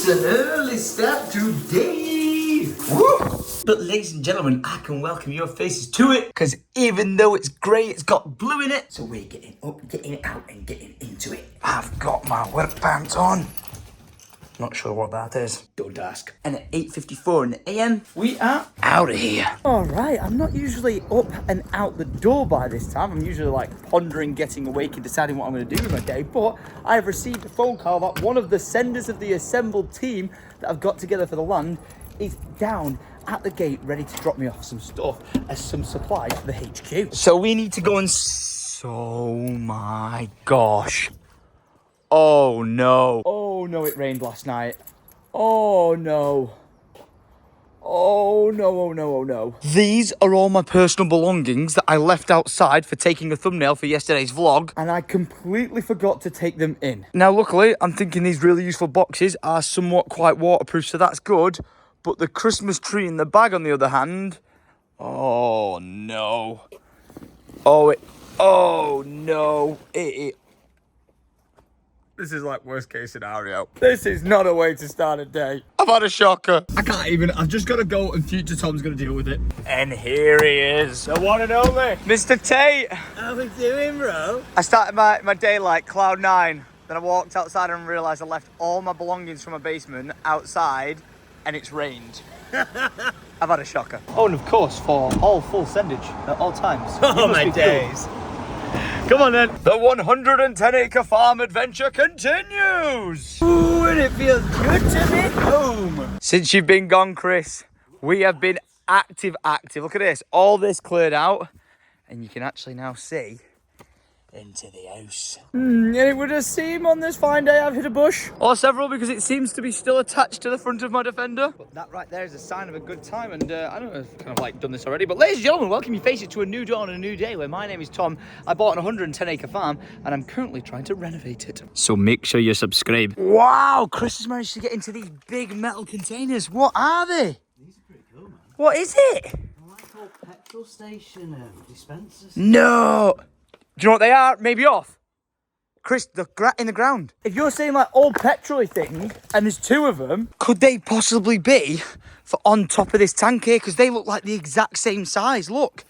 It's an early start today. Woo! But ladies and gentlemen, I can welcome your faces to it, because even though it's grey, it's got blue in it. So we're getting up, getting out, and getting into it. I've got my work pants on. Not sure what that is. Don't ask. And at 8:54 in the AM, we are out of here. All right, I'm not usually up and out the door by this time. I'm usually like pondering, getting awake and deciding what I'm going to do with my day. But I have received a phone call that one of the senders of the assembled team that I've got together for the land is down at the gate ready to drop me off some stuff as some supplies for the HQ. So we need to go and... Oh my gosh. Oh no. Oh no, it rained last night. Oh no. Oh no, oh no, oh no. These are all my personal belongings that I left outside for taking a thumbnail for yesterday's vlog. And I completely forgot to take them in. Now luckily, I'm thinking these really useful boxes are somewhat quite waterproof, so that's good. But the Christmas tree in the bag on the other hand, oh no. Oh no. This is like worst case scenario. This is not a way to start a day. I've had a shocker. I've just got to go and future Tom's going to deal with it. And here he is. The one and only Mr. Tate. How we doing, bro? I started my day like cloud nine. Then I walked outside and realised I left all my belongings from my basement outside and it's rained. I've had a shocker. Oh, and of course, for all full sendage at all times. Oh, my days. Cool. Come on then. The 110 acre farm adventure continues. Ooh, and it feels good to be home. Since you've been gone, Chris, we have been active. Look at this. All this cleared out. And you can actually now see into the house. And it would have seemed on this fine day I've hit a bush. Or several, because it seems to be still attached to the front of my Defender. But that right there is a sign of a good time, and I don't know if I've kind of like done this already, but ladies and gentlemen, welcome your faces to a new dawn and a new day where my name is Tom. I bought an 110 acre farm and I'm currently trying to renovate it. So make sure you subscribe. Wow, Chris has managed to get into these big metal containers. What are they? These are pretty cool, man. What is it? I like old petrol station dispensers. No. Do you know what they are? Maybe off. Chris, they're in the ground. If you're saying like old petrol thing, and there's two of them, could they possibly be for on top of this tank here? Because they look like the exact same size. Look,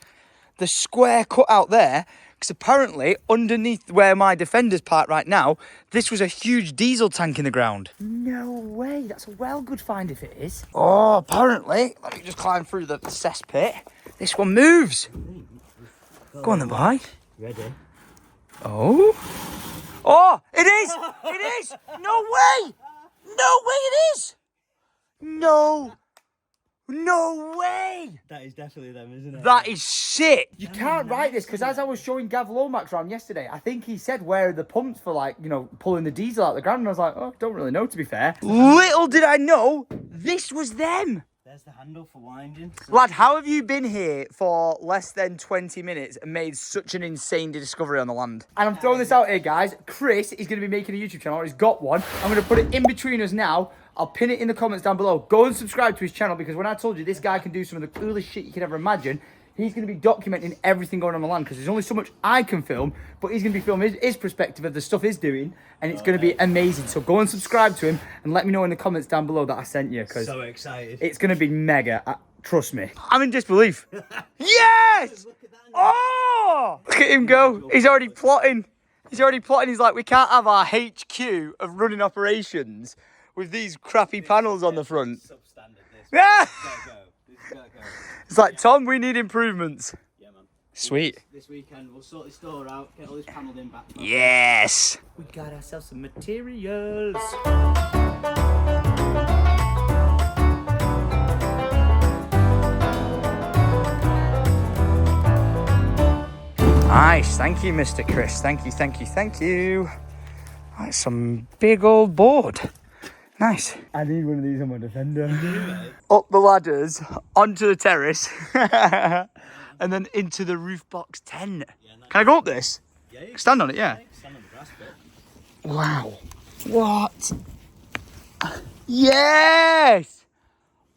the square cut out there. Because apparently, underneath where my Defender's parked right now, this was a huge diesel tank in the ground. No way. That's a well good find if it is. Oh, apparently. Let me just climb through the cesspit. This one moves. Go on then, boy. Ready? Oh. Oh, it is! It is! No way! No way it is! No. No way! That is definitely them, isn't it? That is sick! You can't write this, because as I was showing Gav Lomax around yesterday, I think he said where are the pumps for, like, you know, pulling the diesel out of the ground, and I was like, oh, don't really know, to be fair. Little did I know, this was them! There's the handle for winding. So... Lad, how have you been here for less than 20 minutes and made such an insane discovery on the land? And I'm throwing this out here, guys. Chris is going to be making a YouTube channel. He's got one. I'm going to put it in between us now. I'll pin it in the comments down below. Go and subscribe to his channel, because when I told you this guy can do some of the coolest shit you can ever imagine, he's going to be documenting everything going on the land, because there's only so much I can film, but he's going to be filming his perspective of the stuff he's doing, and it's going to be amazing. So go and subscribe to him and let me know in the comments down below that I sent you, because so excited. It's going to be mega. Trust me. I'm in disbelief. Yes! Oh! Look at him go. He's already plotting. He's like, we can't have our HQ of running operations with these crappy panels on the front. Substandard, this. Yeah! This has gotta go. It's like, Tom, we need improvements. Yeah, man. Sweet. This weekend, we'll sort the store out, get all this panelled in back. Yes! We got ourselves some materials. Nice, thank you, Mr. Chris. Thank you. That's some big old board. Nice. I need one of these on my Defender. Up the ladders, onto the terrace, and then into the roof box tent. Yeah, nice. Can I go up this? Yeah, you stand on it, yeah. Stand on the grass bit. Wow. What? Yes!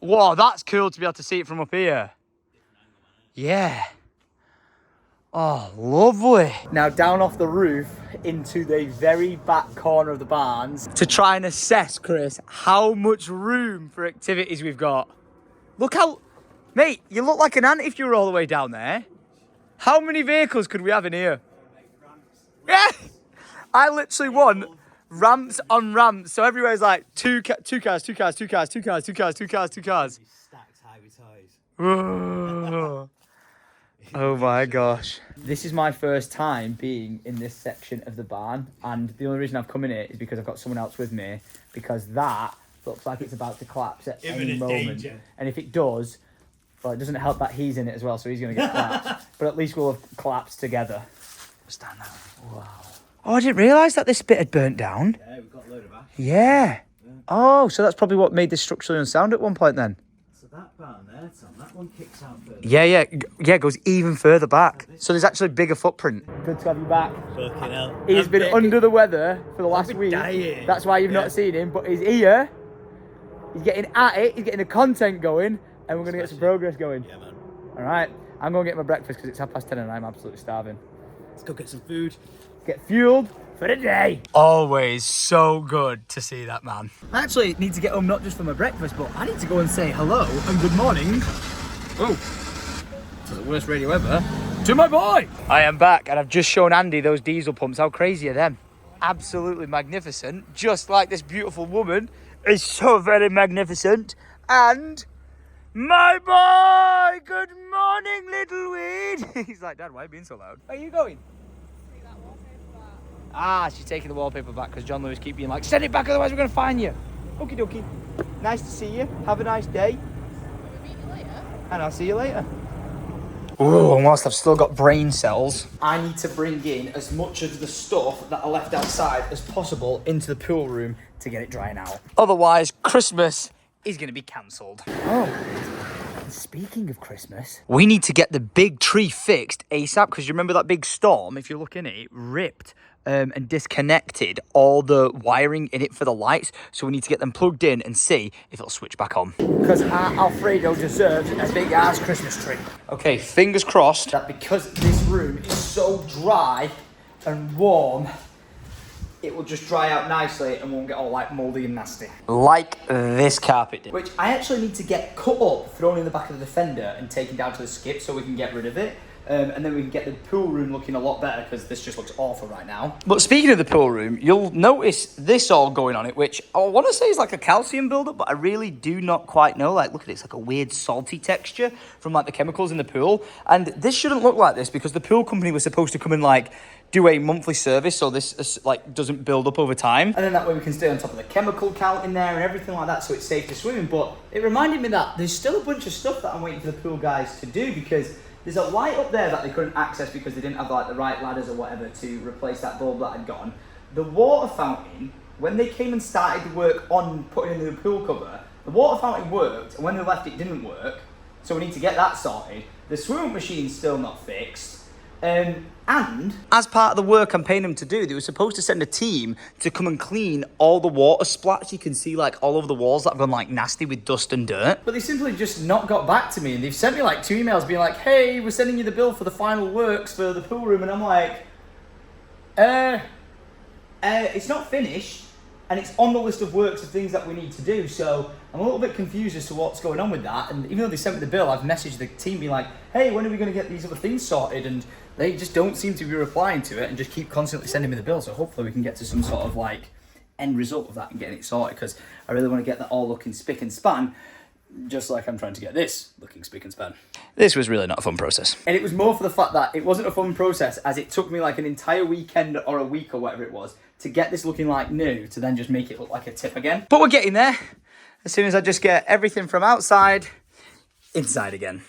Wow, that's cool to be able to see it from up here. Yeah. Oh, lovely. Now down off the roof into the very back corner of the barns to try and assess, Chris, how much room for activities we've got. Look how, mate, you look like an ant if you were all the way down there. How many vehicles could we have in here? Yeah, I literally want ramps on ramps. So everywhere's like two cars. Stacked high with toys. Whoa. Oh my gosh. This is my first time being in this section of the barn, and the only reason I've come in here is because I've got someone else with me, because that looks like it's about to collapse at any moment. Danger. And if it does, well, it doesn't help that he's in it as well, so he's going to get collapsed. But at least we'll have collapsed together. Stand out. Wow. Oh, I didn't realise that this bit had burnt down. Yeah, we've got a load of ash. Yeah. Oh, so that's probably what made this structurally unsound at one point then. So that barn there, Tom, that one kicks out further. Yeah, it goes even further back. So there's actually a bigger footprint. Good to have you back. Fucking hell. He's been under the weather for the last been week. dying. That's why you've not seen him, but he's here. He's getting at it, he's getting the content going, and we're going to get some progress going. Yeah, man. All right, I'm going to get my breakfast because it's 10:30 and I'm absolutely starving. Let's go get some food. Get fueled for the day. Always so good to see that, man. I actually need to get home not just for my breakfast, but I need to go and say hello and good morning. Oh, it's the worst radio ever. To my boy. I am back, and I've just shown Andy those diesel pumps. How crazy are them? Absolutely magnificent. Just like this beautiful woman is so very magnificent. And my boy, good morning, little weed. He's like, Dad, why are you being so loud? Where are you going? Ah, she's taking the wallpaper back because John Lewis keep being like, send it back, otherwise we're going to find you. Okie dokie. Nice to see you. Have a nice day. We'll meet you later. And I'll see you later. Ooh, and whilst I've still got brain cells, I need to bring in as much of the stuff that I left outside as possible into the pool room to get it drying out. Otherwise, Christmas is going to be cancelled. Oh. Speaking of Christmas, we need to get the big tree fixed ASAP, because you remember that big storm? If you look in it, it ripped and disconnected all the wiring in it for the lights. So we need to get them plugged in and see if it'll switch back on. Because our Alfredo deserves a big ass Christmas tree. Okay, fingers crossed that because this room is so dry and warm, it will just dry out nicely and won't get all like mouldy and nasty. Like this carpet did. Which I actually need to get cut up, thrown in the back of the Defender and taken down to the skip so we can get rid of it. And then we can get the pool room looking a lot better, because this just looks awful right now. But speaking of the pool room, you'll notice this all going on it, which I want to say is like a calcium buildup, but I really do not quite know. Like, look at it, it's like a weird salty texture from like the chemicals in the pool. And this shouldn't look like this, because the pool company was supposed to come and like do a monthly service so this like doesn't build up over time. And then that way we can stay on top of the chemical count in there and everything like that, so it's safe to swim in. But it reminded me that there's still a bunch of stuff that I'm waiting for the pool guys to do, because there's a light up there that they couldn't access because they didn't have like the right ladders or whatever to replace that bulb that had gone. The water fountain, when they came and started the work on putting in the pool cover, the water fountain worked, and when they left it didn't work. So we need to get that sorted. The swimming machine's still not fixed. And as part of the work I'm paying them to do, they were supposed to send a team to come and clean all the water splats you can see like all over the walls that have gone like nasty with dust and dirt. But they simply just not got back to me, and they've sent me like 2 emails being like, hey, we're sending you the bill for the final works for the pool room. And I'm like, it's not finished, and it's on the list of works of things that we need to do. So I'm a little bit confused as to what's going on with that. And even though they sent me the bill, I've messaged the team being like, hey, when are we going to get these other things sorted? And they just don't seem to be replying to it and just keep constantly sending me the bill. So hopefully we can get to some sort of like end result of that and getting it sorted, because I really want to get that all looking spick and span, just like I'm trying to get this looking spick and span. This was really not a fun process. And it was more for the fact that it wasn't a fun process, as it took me like an entire weekend or a week or whatever it was to get this looking like new, to then just make it look like a tip again. But we're getting there. As soon as I just get everything from outside, inside again.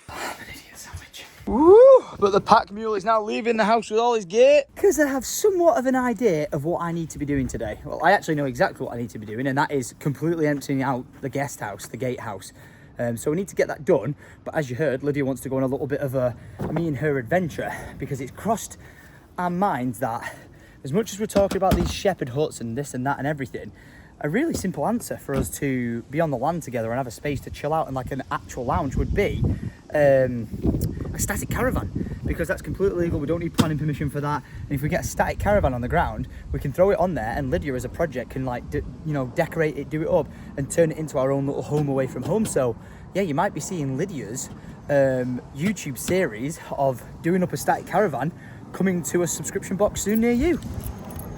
Woo! But the pack mule is now leaving the house with all his gear, because I have somewhat of an idea of what I need to be doing today. Well, I actually know exactly what I need to be doing, and that is completely emptying out the guest house, the gatehouse. So we need to get that done. But as you heard, Lydia wants to go on a little bit of a me and her adventure, because it's crossed our minds that as much as we're talking about these shepherd huts and this and that and everything, a really simple answer for us to be on the land together and have a space to chill out and like an actual lounge would be a static caravan. because that's completely legal. We don't need planning permission for that. And if we get a static caravan on the ground, we can throw it on there, and Lydia as a project can like, you know, decorate it, do it up and turn it into our own little home away from home. So yeah, you might be seeing Lydia's YouTube series of doing up a static caravan coming to a subscription box soon near you.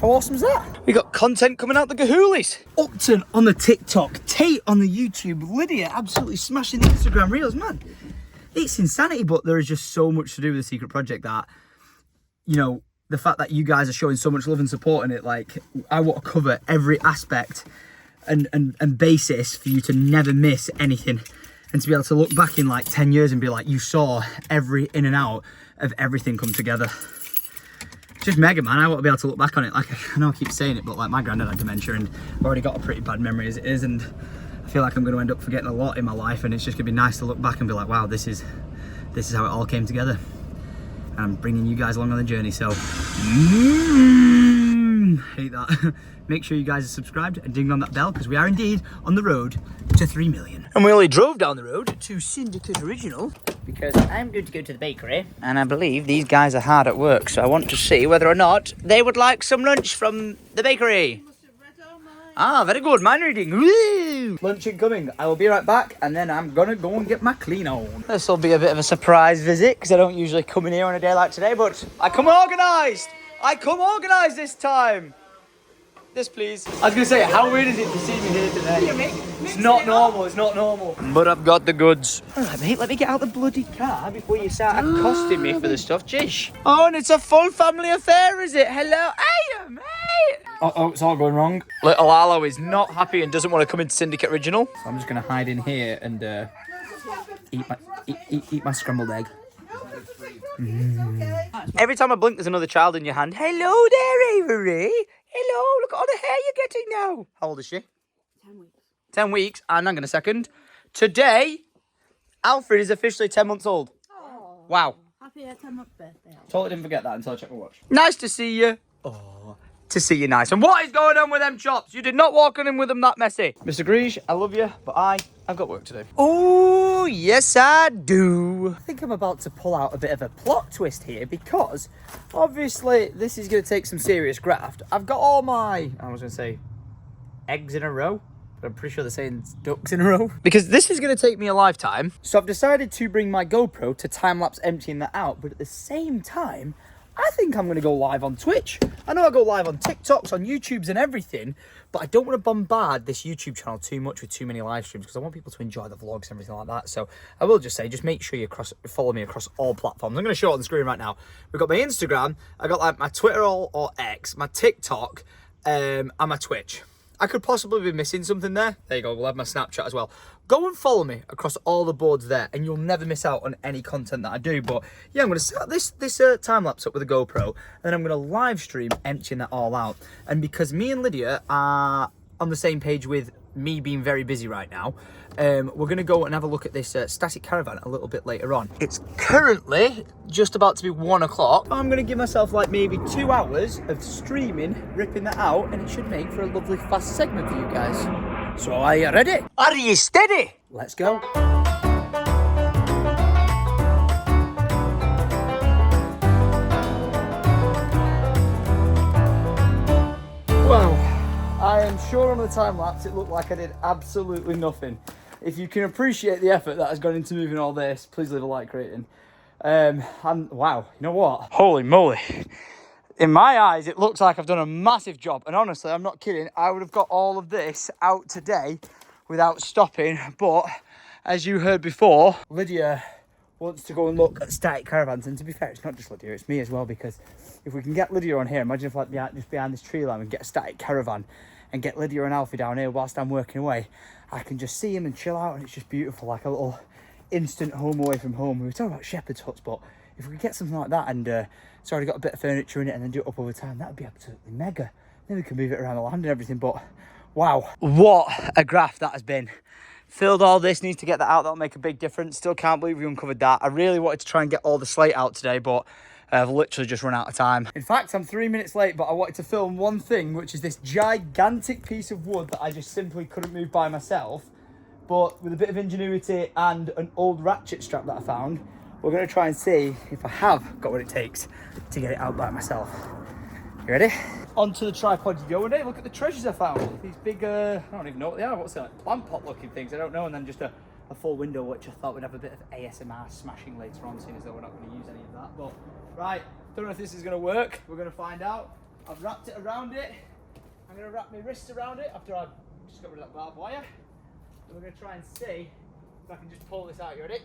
How awesome is that? We got content coming out the Gahoolies. Upton on the TikTok, Tate on the YouTube, Lydia absolutely smashing the Instagram reels, man. It's insanity, but there is just so much to do with the secret project that, you know, the fact that you guys are showing so much love and support in it, like, I want to cover every aspect and basis for you to never miss anything, and to be able to look back in like 10 years and be like, you saw every in and out of everything come together. Just mega, man. I want to be able to look back on it. Like, I know I keep saying it, but like, my granddad had dementia and I've already got a pretty bad memory as it is, and I feel like I'm going to end up forgetting a lot in my life, and it's just going to be nice to look back and be like, wow, this is how it all came together. And I'm bringing you guys along on the journey, so hate that. Make sure you guys are subscribed and ding on that bell, because we are indeed on the road to 3 million. And we only drove down the road to Syndicate Original because I'm going to go to the bakery, and I believe these guys are hard at work, so I want to see whether or not they would like some lunch from the bakery. Ah, very good. Mind reading. Woo! Lunch incoming. I will be right back, and then I'm gonna go and get my clean on. This will be a bit of a surprise visit, because I don't usually come in here on a day like today, but I come organised. I come organised this time. This, please. I was gonna say, how weird is it to see me here today? It's not normal. It's not normal. But I've got the goods. All right, mate. Let me get out the bloody car before you start accosting me for the stuff. Jish. Oh, and it's a full family affair, is it? Hello, hiya, mate. Oh, it's all going wrong. Little Arlo is not happy and doesn't want to come into Syndicate Original. So I'm just gonna hide in here and eat my scrambled egg. Every time I blink, there's another child in your hand. Hello there, Avery. Hello, look at all the hair you're getting now. How old is she? 10 weeks. 10 weeks, and hang on a second. Today, Alfred is officially 10 months old. Oh, wow. Happy 10-month birthday. Totally didn't forget that until I checked my watch. Nice to see you. Oh, to see you nice. And what is going on with them chops? You did not walk on in with them that messy. Mr. Greige, I love you, but I've got work to do. Oh, yes I do. I think I'm about to pull out a bit of a plot twist here, because obviously this is going to take some serious graft. I've got all my, I was going to say eggs in a row, but I'm pretty sure they're saying ducks in a row. Because this is going to take me a lifetime. So I've decided to bring my GoPro to time-lapse emptying that out, but at the same time, I think I'm going to go live on Twitch. I know I go live on TikToks, on YouTubes and everything, but I don't want to bombard this YouTube channel too much with too many live streams, because I want people to enjoy the vlogs and everything like that. So I will just say, just make sure you follow me across all platforms. I'm going to show it on the screen right now. We've got my Instagram, I got like my Twitter or X, my TikTok, and my Twitch. I could possibly be missing something there. There you go, we'll have my Snapchat as well. Go and follow me across all the boards there, and you'll never miss out on any content that I do. But yeah, I'm going to set this time-lapse up with a GoPro, and then I'm going to live stream emptying that all out. And because me and Lydia are on the same page with me being very busy right now, we're going to go and have a look at this static caravan a little bit later on. It's currently just about to be 1 o'clock. I'm going to give myself like maybe 2 hours of streaming, ripping that out, and it should make for a lovely fast segment for you guys. So are you ready? Are you steady? Let's go. Wow. I am sure on the time lapse it looked like I did absolutely nothing. If you can appreciate the effort that has gone into moving all this, please leave a like rating. Wow, you know what? Holy moly. In my eyes, it looks like I've done a massive job. And honestly, I'm not kidding. I would have got all of this out today without stopping. But as you heard before, Lydia wants to go and look at static caravans. And to be fair, it's not just Lydia, it's me as well. Because if we can get Lydia on here, imagine if like just behind this tree line and get a static caravan and get Lydia and Alfie down here whilst I'm working away. I can just see him and chill out, and it's just beautiful, like a little instant home away from home. We were talking about shepherd's huts, but if we could get something like that and it's already got a bit of furniture in it and then do it up over time, that would be absolutely mega. Then we can move it around the land and everything, but wow. What a graft that has been. Filled all this, needs to get that out, that'll make a big difference. Still can't believe we uncovered that. I really wanted to try and get all the slate out today, but I've literally just run out of time. In fact, I'm 3 minutes late, but I wanted to film one thing, which is this gigantic piece of wood that I just simply couldn't move by myself. But with a bit of ingenuity and an old ratchet strap that I found, we're going to try and see if I have got what it takes to get it out by myself. You ready? Onto the tripod you go, and hey, look at the treasures I found. These big, I don't even know what they are. What's that? Like plant pot looking things, I don't know. And then just a full window, which I thought would have a bit of ASMR smashing later on, seeing as though we're not going to use any of that. But, right, don't know if this is going to work. We're going to find out. I've wrapped it around it. I'm going to wrap my wrists around it after I've just got rid of that barbed wire. And we're going to try and see if I can just pull this out. You ready?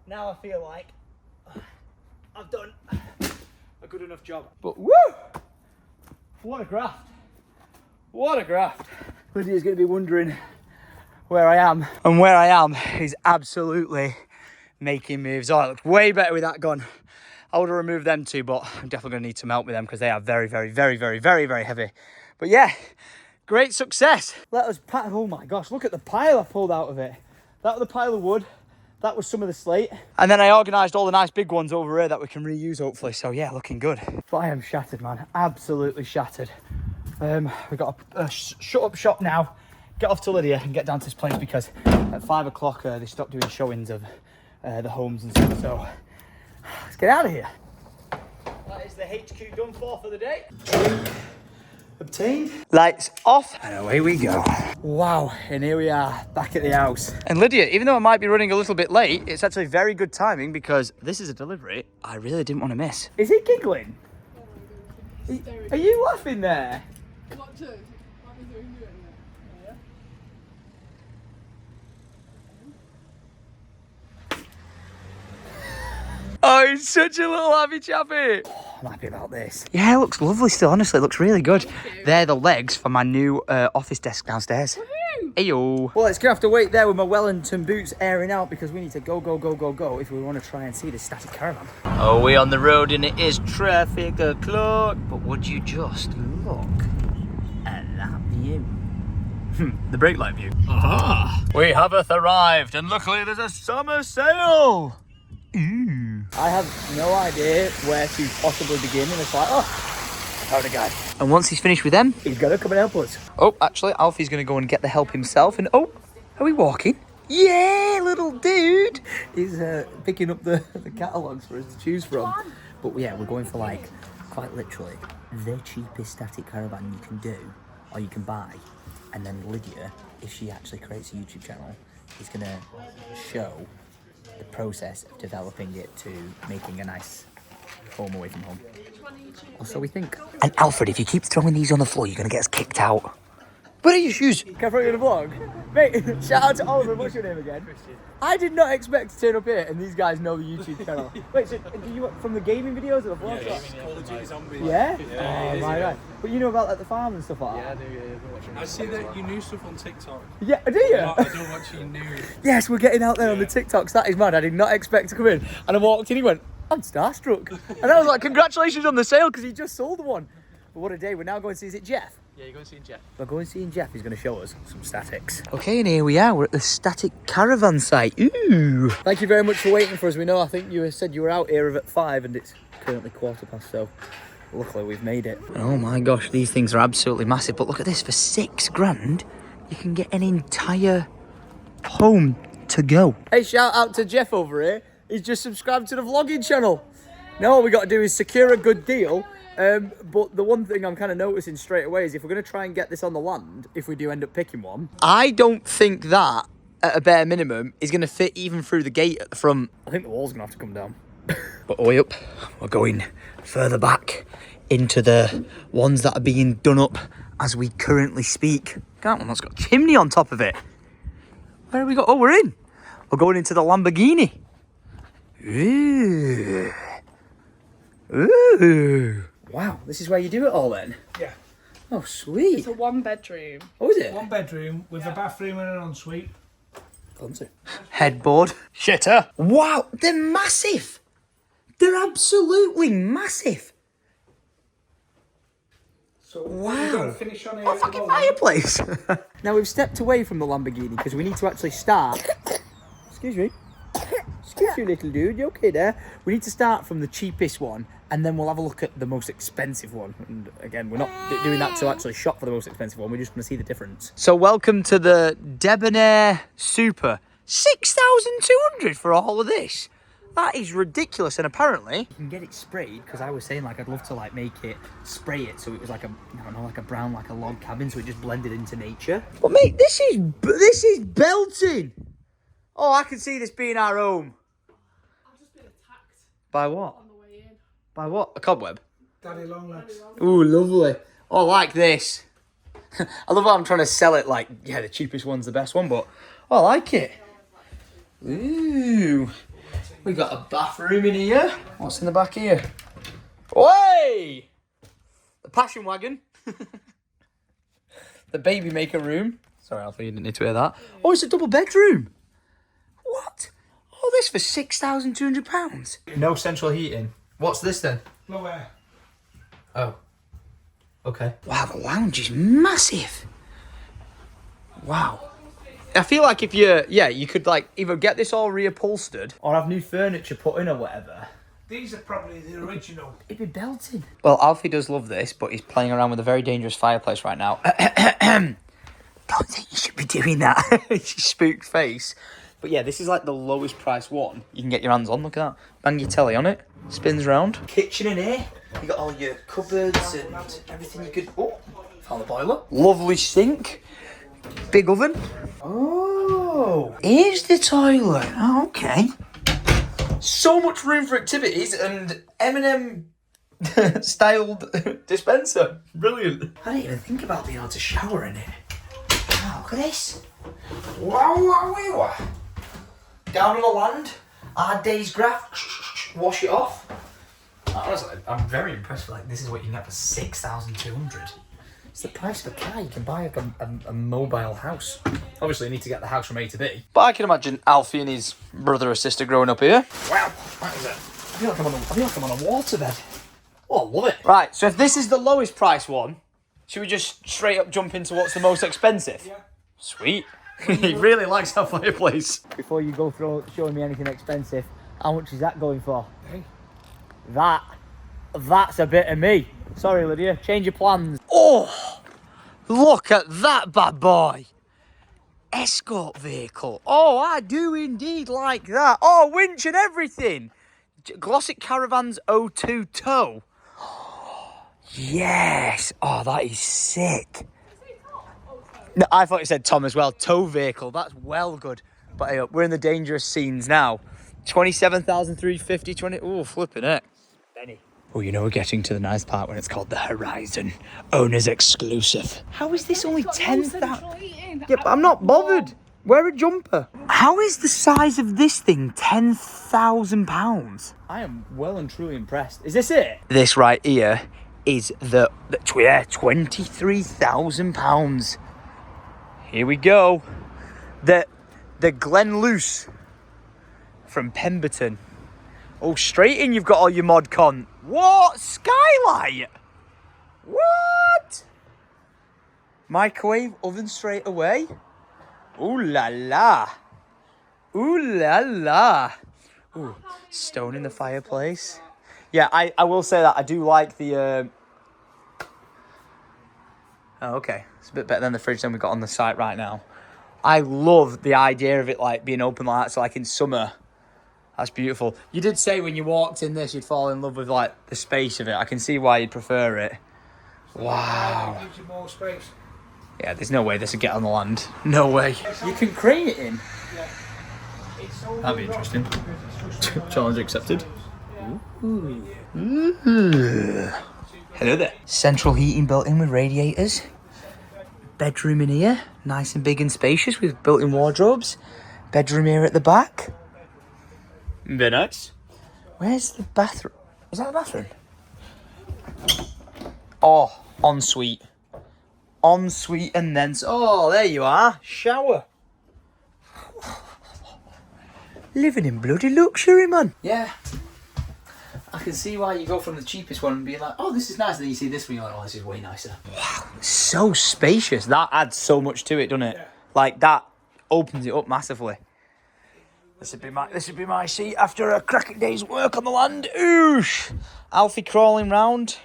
Now I feel like I've done a good enough job. But woo! What a graft. What a graft. Lydia's going to be wondering where I am. And where I am is absolutely making moves. Oh, it looks way better with that gun. I would have removed them too, but I'm definitely going to need some help with them because they are very, very, very, very, very, very heavy. But yeah, great success. Let us pat. Oh my gosh, look at the pile I pulled out of it. That was the pile of wood. That was some of the slate. And then I organised all the nice big ones over here that we can reuse hopefully. So yeah, looking good. But I am shattered, man. Absolutely shattered. We've got a shut up shop now. Get off to Lydia and get down to this place because at 5 o'clock they stopped doing showings of the homes and stuff. So let's get out of here. That is the HQ done for the day. Obtained. Lights off. And away we go. Wow, and here we are, back at the house. And Lydia, even though I might be running a little bit late, it's actually very good timing because this is a delivery I really didn't want to miss. Is he giggling? Are you laughing there? What to? What are we doing there? Oh, he's such a little happy chappy. Oh, I'm happy about this. Yeah, it looks lovely still, honestly. It looks really good. They're the legs for my new office desk downstairs. Ayo. Well, it's going to have to wait there with my Wellington boots airing out because we need to go if we want to try and see this static caravan. Oh, we're on the road and it is traffic o'clock. But would you just look at that view? The brake light view. Aha! We haveth arrived and luckily there's a summer sale. Ooh. I have no idea where to possibly begin, and it's like, oh, found a guy. And once he's finished with them, he's got to come and help us. Oh, actually, Alfie's going to go and get the help himself. And oh, are we walking? Yeah, little dude. He's picking up the catalogues for us to choose from. But yeah, we're going for like, quite literally, the cheapest static caravan you can do, or you can buy. And then Lydia, if she actually creates a YouTube channel, is going to show the process of developing it to making a nice home away from home. Or so we think. And Alfred, if you keep throwing these on the floor, you're going to get us kicked out. Where are your shoes? Can I throw you in a vlog? Mate, shout out to Oliver. What's your name again? Christian. I did not expect to turn up here and these guys know the YouTube channel. Wait, so do you from the gaming videos or the vlogs? Yeah, Call of Duty Zombies. Yeah? Yeah, oh, right. But you know about like the farm and stuff like that? Yeah, I do, yeah. I see that you knew stuff on TikTok. Yeah, do you? I don't watch you new. Yes, we're getting out there on the TikToks. That is mad. I did not expect to come in. And I walked in, he went, I'm starstruck. And I was like, congratulations on the sale, because he just sold one. But what a day. We're now going to see, is it Jeff? Yeah, you're going to see Jeff. We're going to see Jeff. He's going to show us some statics. Okay, and here we are. We're at the static caravan site. Ooh. Thank you very much for waiting for us. We know, I think you said you were out here at 5 and it's currently 1:15, so luckily we've made it. Oh my gosh, these things are absolutely massive. But look at this, for £6,000, you can get an entire home to go. Hey, shout out to Jeff over here. He's just subscribed to the vlogging channel. Now all we got to do is secure a good deal. But the one thing I'm kind of noticing straight away is if we're going to try and get this on the land, if we do end up picking one, I don't think that, at a bare minimum, is going to fit even through the gate at the front. I think the wall's going to have to come down. But way up, we're going further back into the ones that are being done up as we currently speak. That one that's got a chimney on top of it. Where have we got? Oh, we're in. We're going into the Lamborghini. Ooh. Ooh. Wow, this is where you do it all then? Yeah. Oh, sweet. It's a 1-bedroom. Oh, is it? 1 bedroom with a bathroom and an ensuite. Fancy. Headboard. Shitter. Wow, they're massive. They're absolutely massive. So wow. we've got to finish on here. What a fucking fireplace. Now we've stepped away from the Lamborghini because we need to actually start. Excuse me. Excuse you, little dude. You okay there? We need to start from the cheapest one and then we'll have a look at the most expensive one. And again, we're not doing that to actually shop for the most expensive one. We're just going to see the difference. So welcome to the Debonair Super. 6,200 for all of this. That is ridiculous. And apparently you can get it sprayed, because I was saying like I'd love to like make it, spray it so it was like a, I don't know, like a brown, like a log cabin, so it just blended into nature. But mate, this is belting. Oh, I can see this being our home. I've just been attacked By what? on the way in. By what? A cobweb? Daddy long legs. Ooh, lovely. Oh, I like this. I love how I'm trying to sell it like, yeah, the cheapest one's the best one, but I like it. Ooh. We got a bathroom in here. What's in the back here? Way! The passion wagon. The baby maker room. Sorry, Alfie, you didn't need to hear that. Oh, it's a double bedroom. What? All this for £6,200? No central heating. What's this then? Low air. Oh. Okay. Wow, the lounge is massive. Wow. I feel like if you could like either get this all reupholstered or have new furniture put in or whatever. These are probably the original. It'd be belting. Well, Alfie does love this, but he's playing around with a very dangerous fireplace right now. Don't think you should be doing that. His spooked face. But yeah, this is like the lowest price one you can get your hands on. Look at that. Bang your telly on it. Spins round. Kitchen in here. You got all your cupboards and everything you could... Oh, found the boiler. Lovely sink. Big oven. Oh, here's the toilet. Oh, okay. So much room for activities and M&M styled dispenser. Brilliant. I didn't even think about being able to shower in it. Wow, look at this. Wow. Down on the land. Our day's graph. Wash it off. Honestly, I'm very impressed with like this is what you can get for 6,200. It's the price of a car. You can buy like a mobile house. Obviously, you need to get the house from A to B. But I can imagine Alfie and his brother or sister growing up here. Wow, what is it? I feel like I'm on a waterbed. Oh, I love it. Right, so if this is the lowest price one, should we just straight up jump into what's the most expensive? Yeah. Sweet. He really likes our fireplace. Before you go through showing me anything expensive, how much is that going for? Hey. That's a bit of me. Sorry, Lydia. Change your plans. Oh, look at that bad boy. Escort vehicle. Oh, I do indeed like that. Oh, winch and everything. Glossic Caravans 02 tow. Yes. Oh, that is sick. No, I thought you said Tom as well. Tow vehicle. That's well good. But hey, we're in the dangerous scenes now. 27,350. Oh, flipping it. Benny. Oh, you know we're getting to the nice part when it's called the Horizon. Owner's exclusive. How is this only 10,000? Yeah, but I'm not bothered. Wear a jumper. How is the size of this thing £10,000? I am well and truly impressed. Is this it? This right here is the £23,000. Here we go. The Glen Luce from Pemberton. Oh, straight in, you've got all your mod con. What? Skylight? What? Microwave oven straight away? Ooh la la. Ooh la la. Ooh, stone in the fireplace. Yeah, I will say that I do like the... Oh, okay. It's a bit better than the fridge than we got on the site right now. I love the idea of it like being open like that, so like in summer. That's beautiful. You did say when you walked in this, you'd fall in love with like the space of it. I can see why you'd prefer it. Wow. It gives you more space. Yeah, there's no way this would get on the land. No way. You can crane it in. Yeah. That'd be interesting. Challenge accepted. Ooh. Hello there. Central heating built in with radiators. Bedroom in here. Nice and big and spacious with built-in wardrobes. Bedroom here at the back. Very nice. Where's the bathroom? Is that a bathroom? Oh, ensuite. Ensuite and then... Oh, there you are. Shower. Living in bloody luxury, man. Yeah. I can see why you go from the cheapest one and be like, oh, this is nice. And then you see this one, you're like, oh, this is way nicer. Wow. So spacious. That adds so much to it, doesn't it? Yeah. Like, that opens it up massively. This would be my seat after a cracking day's work on the land. Oosh! Alfie crawling round,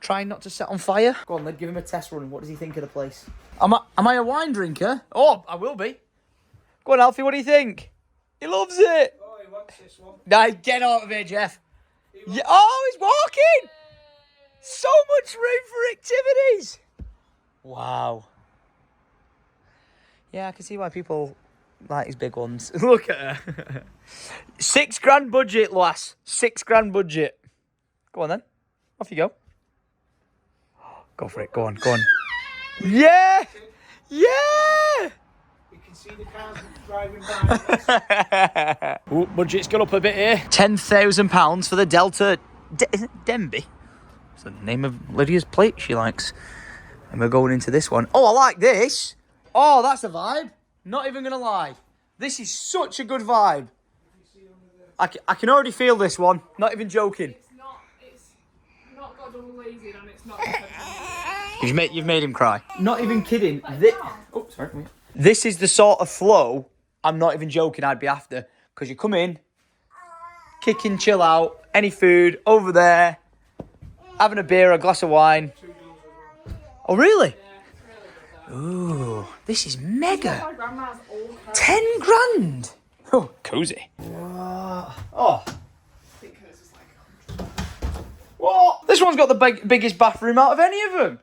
trying not to set on fire. Go on, then give him a test run. What does he think of the place? Am I a wine drinker? Oh, I will be. Go on, Alfie. What do you think? He loves it. Oh, he wants this one. Nah, get out of here, Jeff. Yeah, oh, he's walking. So much room for activities. Wow. Yeah, I can see why people like his big ones. Look at her. £6,000 budget, lass. £6,000 budget. Go on then. Off you go. Go for it. Go on. Go on. Yeah. Yeah. You can see the cars driving by. Ooh, budget's gone up a bit here. £10,000 for the Delta. Is it Denby? It's the name of Lydia's plate she likes. And we're going into this one. Oh, I like this. Oh, that's a vibe. Not even going to lie. This is such a good vibe. I can already feel this one. Not even joking. It's not got double glazing and it's not. You've made him cry. Not even kidding. Oh, sorry. Wait. This is the sort of flow I'm not even joking I'd be after. Because you come in, kick in, chill out, any food, over there, having a beer, a glass of wine. Oh, really? Ooh, this is mega. My grandma's old house. £10,000. Oh, cozy. Oh. What? This one's got the biggest bathroom out of any of them.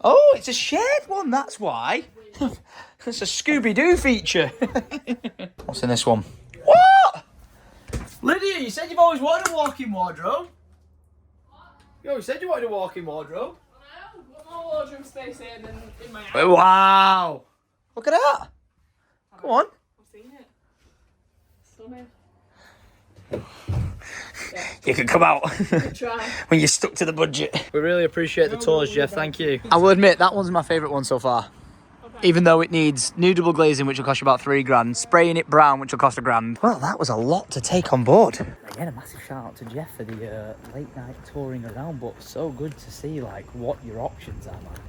Oh, it's a shared one, that's why. It's a Scooby-Doo feature. What's in this one? What? Lydia, you said you've always wanted a walk-in wardrobe. You always said you wanted a walk-in wardrobe. I know. Got more wardrobe space here than in my house. Wow. Look at that. Go on. I've seen it. Stunning. You can come out Try. when you're stuck to the budget. We really appreciate the tours, Jeff. Thank you. I will admit, that one's my favourite one so far. Okay. Even though it needs new double glazing, which will cost you about £3,000, spraying it brown, which will cost £1,000. Well, that was a lot to take on board. Again, a massive shout out to Jeff for the late night touring around, but so good to see like what your options are, man.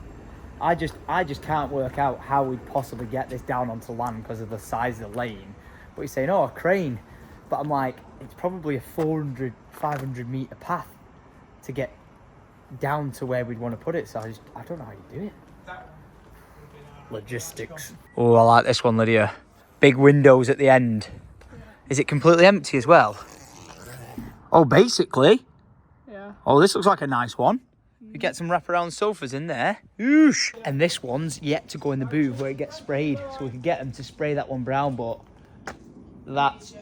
I just can't work out how we'd possibly get this down onto land because of the size of the lane. But he's saying, oh, a crane. But I'm like, it's probably a 400, 500 metre path to get down to where we'd want to put it. So I don't know how you do it. Logistics. Oh, I like this one, Lydia. Big windows at the end. Is it completely empty as well? Oh, basically. Yeah. Oh, this looks like a nice one. We get some wraparound sofas in there. Oosh. And this one's yet to go in the booth where it gets sprayed. So we could get them to spray that one brown, but that's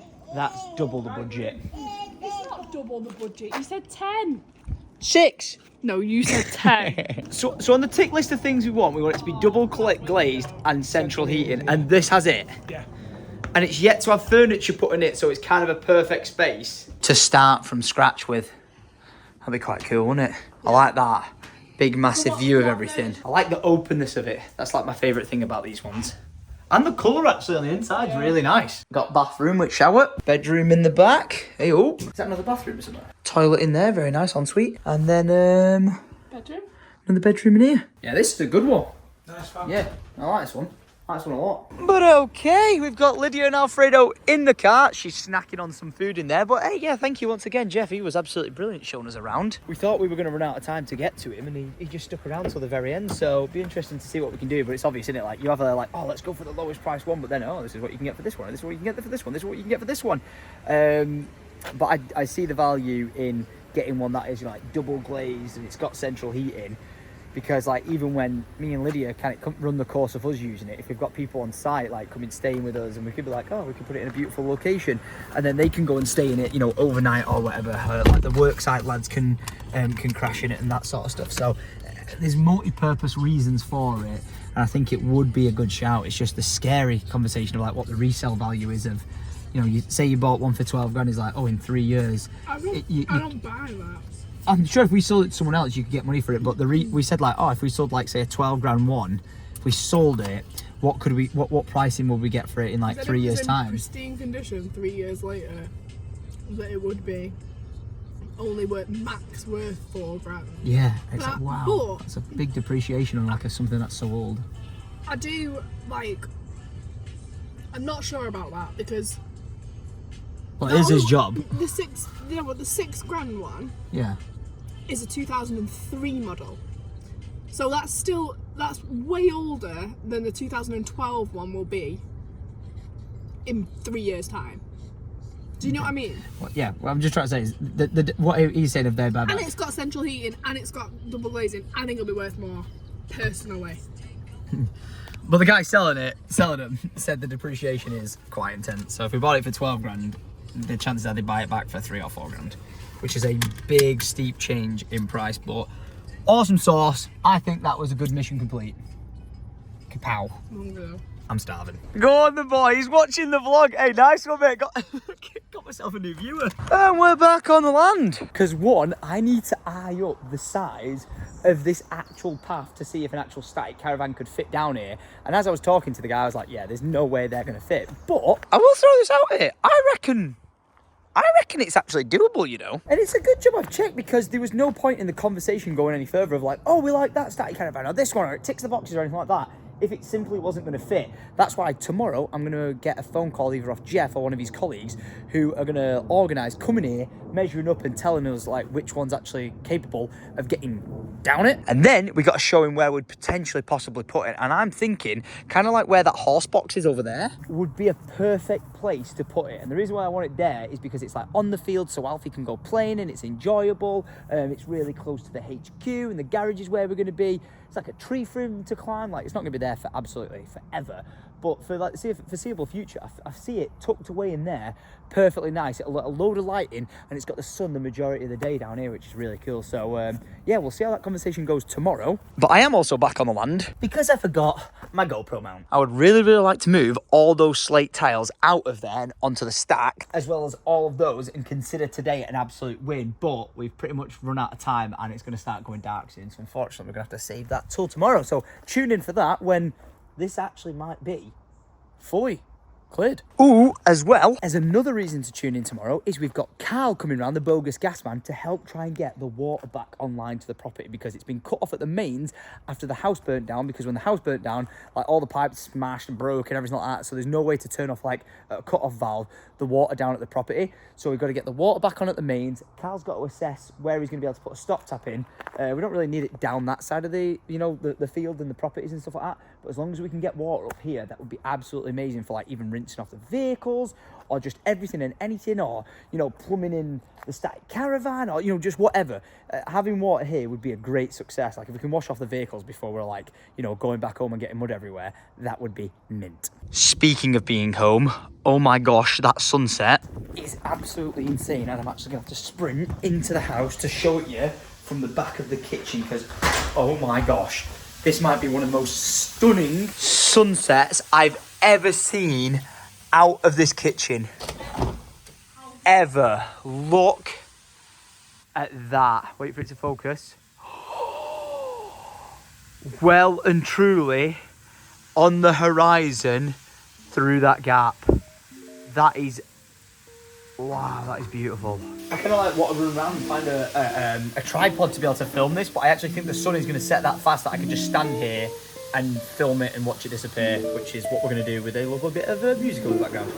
double the budget. It's not double the budget. You said 10. 6. No, you said 10. So on the tick list of things we want it to be double glazed and central heating, and this has it. Yeah. And it's yet to have furniture put in it, so it's kind of a perfect space to start from scratch with. That'd be quite cool, wouldn't it? I like that. Big, massive view of everything. I like the openness of it. That's like my favourite thing about these ones. And the colour actually on the inside is really nice. Got bathroom with shower, bedroom in the back. Hey, oh, is that another bathroom or something? Toilet in there, very nice, ensuite. And then Bedroom? another bedroom in here. Yeah, this is a good one. Nice fun. Yeah, I like this one. I like this one a lot. But okay, we've got Lydia and Alfredo in the car. She's snacking on some food in there. But hey, yeah, thank you once again, Jeff. He was absolutely brilliant showing us around. We thought we were going to run out of time to get to him, and he just stuck around till the very end. So it'll be interesting to see what we can do. But it's obvious, isn't it? Like, you have a, like, oh, let's go for the lowest price one. But then, oh, this is what you can get for this one. This is what you can get for this one. This is what you can get for this one. But I see the value in getting one that is like double glazed and it's got central heating. Because like even when me and Lydia kind of run the course of us using it, if we've got people on site like coming staying with us, and we could be like, oh, we can put it in a beautiful location, and then they can go and stay in it, you know, overnight or whatever. Like the work site lads can crash in it and that sort of stuff. So there's multi-purpose reasons for it, and I think it would be a good shout. It's just the scary conversation of like what the resale value is of, you know, you say you bought one for 12 grand, it's like, oh, in 3 years. I don't buy that. I'm sure if we sold it to someone else, you could get money for it. But we said like, oh, if we sold like say a 12 grand one, if we sold it, what pricing would we get for it in like 3 years time? Pristine condition 3 years later, that it would be only max worth 4 grand. Yeah, it's like, But- wow, it's a big depreciation on like something that's so old. I do I'm not sure about that because Well, it is his job. the £6,000 one Yeah. is a 2003 model. So that's way older than the 2012 one will be in 3 years' time. Do you know what I mean? Well, yeah, what I'm just trying to say is what he's saying of their bad. And it's got central heating, and it's got double glazing. I think it'll be worth more, personally. But the guy selling them said the depreciation is quite intense. So if we bought it for 12 grand, the chances are they buy it back for 3 or 4 grand, which is a big steep change in price. But awesome sauce. I think that was a good mission complete. Kapow. I'm starving. Go on, the boy. He's watching the vlog. Hey, nice one, mate. Got myself a new viewer. And we're back on the land. Because one, I need to eye up the size of this actual path to see if an actual static caravan could fit down here. And as I was talking to the guy, I was like, yeah, there's no way they're going to fit. But I will throw this out here. I reckon it's actually doable, you know. And it's a good job I've checked, because there was no point in the conversation going any further of like, oh, we like that static caravan or this one, or it ticks the boxes or anything like that, if it simply wasn't going to fit. That's why tomorrow I'm going to get a phone call either off Jeff or one of his colleagues who are going to organise coming here, measuring up and telling us like which one's actually capable of getting down it. And then we got to show him where we'd potentially possibly put it. And I'm thinking kind of like where that horse box is over there would be a perfect place to put it. And the reason why I want it there is because it's like on the field, so Alfie can go playing and it's enjoyable. It's really close to the HQ, and the garage is where we're going to be. It's like a tree for him to climb. Like, it's not going to be there for absolutely forever, but for like the foreseeable future, I see it tucked away in there, perfectly nice. A load of lighting, and it's got the sun the majority of the day down here, which is really cool. So yeah, we'll see how that conversation goes tomorrow. But I am also back on the land because I forgot my GoPro mount. I would really like to move all those slate tiles out of there and onto the stack, as well as all of those, and consider today an absolute win. But we've pretty much run out of time, and it's going to start going dark soon. So unfortunately, we're going to have to save that till tomorrow. So tune in for that, when this actually might be fully cleared. Ooh, as well as another reason to tune in tomorrow is we've got Carl coming around, the bogus gas man, to help try and get the water back online to the property, because it's been cut off at the mains after the house burnt down, because when the house burnt down, like all the pipes smashed and broke and everything like that, so there's no way to turn off like a cut-off valve the water down at the property. So we've got to get the water back on at the mains. Carl's got to assess where he's going to be able to put a stop tap in. We don't really need it down that side of the, you know, the field and the properties and stuff like that, but as long as we can get water up here, that would be absolutely amazing for like even rinsing off the vehicles, or just everything and anything, or, you know, plumbing in the static caravan, or, you know, just whatever. Having water here would be a great success. Like, if we can wash off the vehicles before we're like, you know, going back home and getting mud everywhere, that would be mint. Speaking of being home, oh my gosh, that sunset is absolutely insane, and I'm actually gonna have to sprint into the house to show it you from the back of the kitchen, because oh my gosh, this might be one of the most stunning sunsets I've ever seen out of this kitchen ever. Look at that. Wait for it to focus. Well and truly on the horizon through that gap. That is, wow, that is beautiful. I kind of like want to run around and find a tripod to be able to film this, but I actually think the sun is going to set that fast that I can just stand here and film it and watch it disappear, which is what we're going to do with a little bit of musical in the background.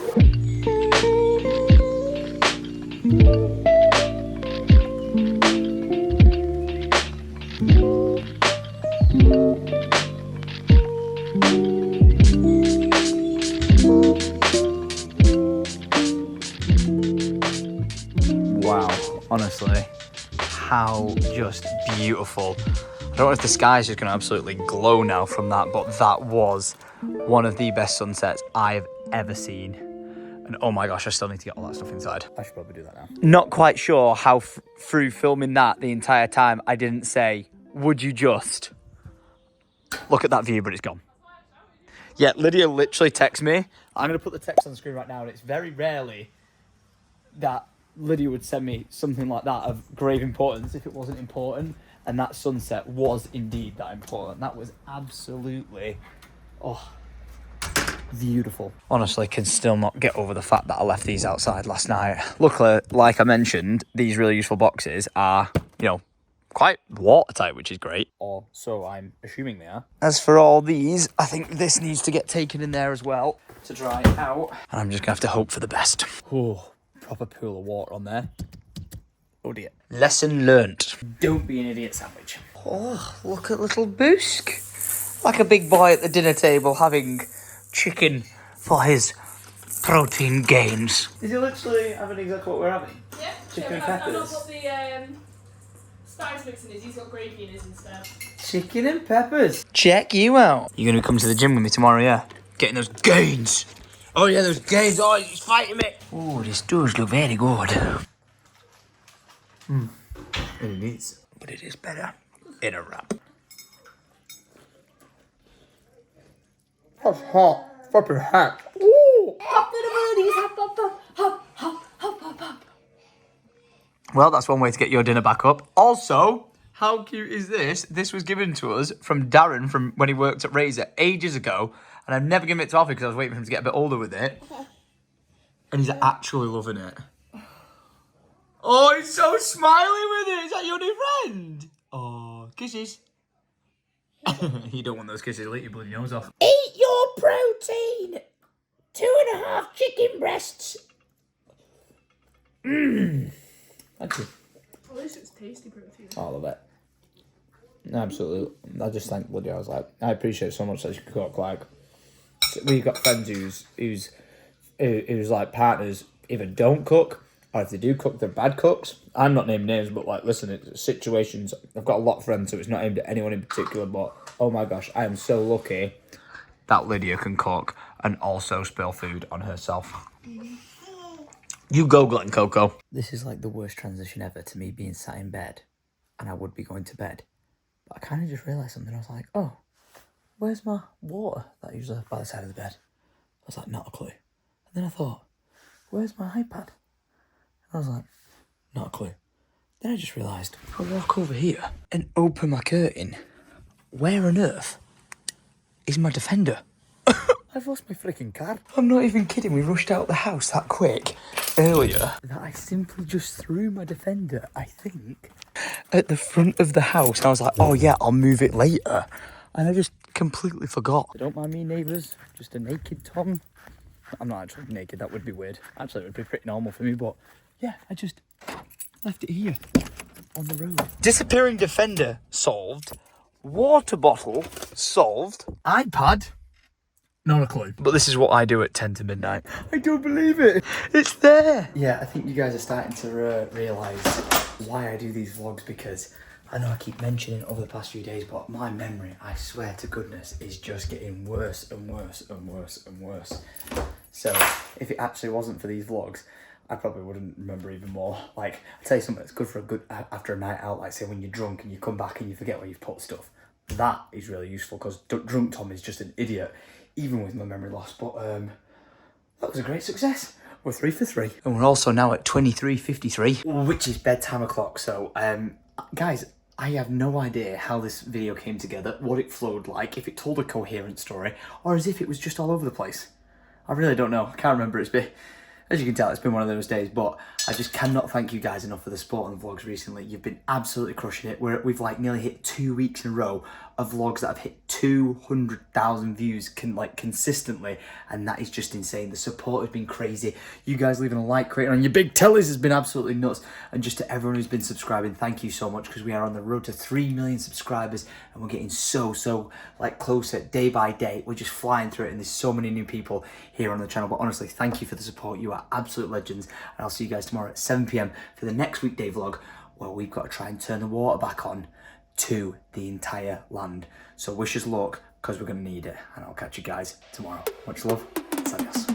Wow, honestly, how just beautiful. I don't know if the sky's just going to absolutely glow now from that, but that was one of the best sunsets I've ever seen. And oh my gosh, I still need to get all that stuff inside. I should probably do that now. Not quite sure how through filming that the entire time I didn't say, would you just look at that view, but it's gone. Yeah, Lydia literally texts me. I'm going to put the text on the screen right now, and it's very rarely that Lydia would send me something like that of grave importance if it wasn't important. And that sunset was indeed that important. That was absolutely, oh, beautiful. Honestly, can still not get over the fact that I left these outside last night. Luckily, like I mentioned, these really useful boxes are, you know, quite watertight, which is great. Or so I'm assuming they are. As for all these, I think this needs to get taken in there as well to dry out. And I'm just gonna have to hope for the best. Oh, proper pool of water on there. Oh dear. Lesson learnt. Don't be an idiot sandwich. Oh, look at little Boosk. Like a big boy at the dinner table having chicken for his protein gains. Is he literally having exactly what we're having? Yeah. Chicken and peppers. I've not put the spice mix in his. He's got gravy in his instead. Chicken and peppers. Check you out. You're gonna come to the gym with me tomorrow, yeah? Getting those gains. Oh yeah, those gains. Oh, he's fighting me. Oh, this does look very good. It is, but it is better in a wrap. That's hot. Fucking hot. Ooh. Well, that's one way to get your dinner back up. Also, how cute is this? This was given to us from Darren from when he worked at Razor ages ago. And I've never given it to Alfie because I was waiting for him to get a bit older with it. And he's actually loving it. Oh, he's so smiley with it. Is that your new friend? Oh, kisses. You don't want those kisses. I'll eat your bloody nose off. Eat your protein. 2.5 chicken breasts. Thank you. At least it's tasty protein. Oh, I love it. Absolutely. I just think bloody I was like, I appreciate so much that you cook. Like, we've got friends who's like partners either don't cook, or if they do cook, they're bad cooks. I'm not naming names, but like, listen, it's situations. I've got a lot of friends, so it's not aimed at anyone in particular, but oh my gosh, I am so lucky that Lydia can cook and also spill food on herself. You go, Glen Coco. This is like the worst transition ever to me being sat in bed, and I would be going to bed. But I kind of just realised something. I was like, oh, where's my water that I usually have by the side of the bed? I was like, not a clue. And then I thought, where's my iPad? I was like, not a clue. Then I just realised, if I walk over here and open my curtain, where on earth is my Defender? I've lost my freaking car. I'm not even kidding, we rushed out the house that quick earlier that I simply just threw my Defender, I think, at the front of the house. And I was like, oh yeah, I'll move it later. And I just completely forgot. Don't mind me, neighbours, just a naked Tom. I'm not actually naked, that would be weird. Actually, it would be pretty normal for me, but yeah, I just left it here on the road. Disappearing Defender solved. Water bottle solved. iPad, not a clue. But this is what I do at 10 to midnight. I don't believe it. It's there. Yeah, I think you guys are starting to realise why I do these vlogs, because I know I keep mentioning it over the past few days, but my memory, I swear to goodness, is just getting worse and worse and worse and worse. So if it actually wasn't for these vlogs, I probably wouldn't remember even more. Like, I'll tell you something that's good for after a night out, like say when you're drunk and you come back and you forget where you've put stuff. That is really useful, because drunk Tom is just an idiot, even with my memory loss. But that was a great success. We're 3 for 3. And we're also now at 23:53, which is bedtime o'clock. So guys, I have no idea how this video came together, what it flowed like, if it told a coherent story, or as if it was just all over the place. I really don't know. I can't remember. It's been, as you can tell, it's been one of those days, but I just cannot thank you guys enough for the support on the vlogs recently. You've been absolutely crushing it. We've like nearly hit 2 weeks in a row of vlogs that have hit 200,000 views consistently, and that is just insane. The support has been crazy. You guys leaving a like, creating on your big tellies has been absolutely nuts. And just to everyone who's been subscribing, thank you so much, because we are on the road to 3 million subscribers, and we're getting so like closer day by day. We're just flying through it, and there's so many new people here on the channel. But honestly, thank you for the support. You are absolute legends, and I'll see you guys tomorrow at 7 PM for the next weekday vlog, where we've got to try and turn the water back on to the entire land. So wish us luck, because we're going to need it, and I'll catch you guys tomorrow. Much love. Adios.